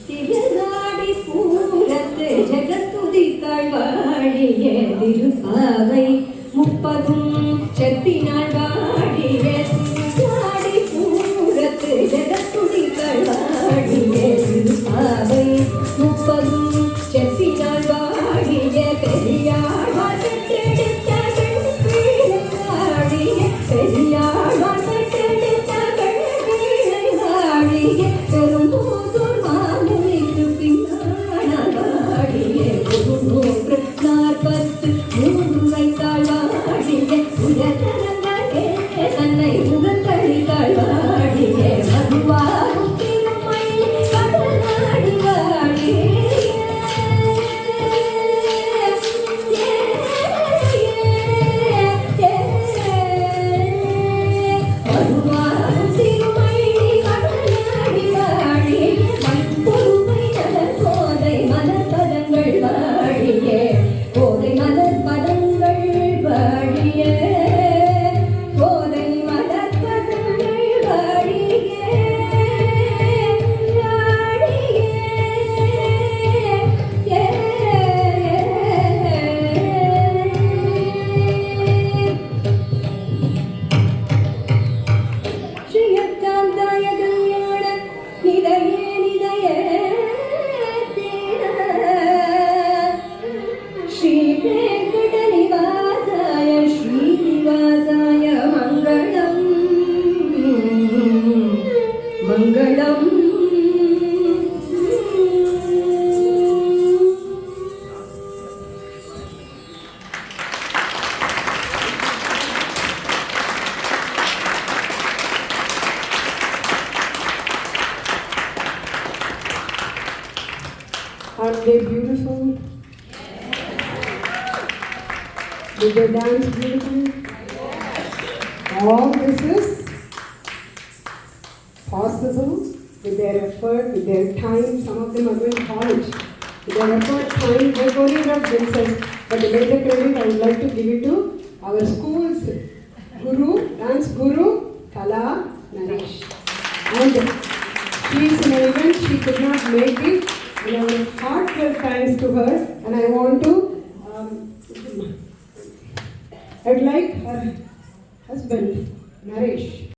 திருநாடி பூரத்து ஜெகத்துதித்தாள் வாழிய திருப்பாவை 30 செப்பினாள் வாழிய திருநாடி பூரத்து ஜெகத்துதித்தாள் வாழிய திருப்பாவை 30 செப்பினாள் வாழிய பெரியாள் வாசத்தெடுத்த வாழிய பெரியாள் வாசத்தெடுத்த வாழிய பெரும்பூதூர் தன்னை முகத்தளித்தாள் வாழிய மதுவாகும் திருமை கடலாடி வாழிய மதுவாகும் திருமை கடலாடி வாழிய பொறுமை நலர் போதை மலர் பதங்கள் வாழிய போதை மலர் பதங்கள் வாழிய மங்களம். Aren't they beautiful? Did they dance beautifully? All this is possible with their effort, with their time. Some of them are going to college. With their effort, time, they choreographed themselves. But the major credit I would like to give it to our school's guru, dance guru, Kala Naresh. And she is in an event, she could not make it. And our heartfelt thanks to her. And I want to, I'd like her husband, Naresh.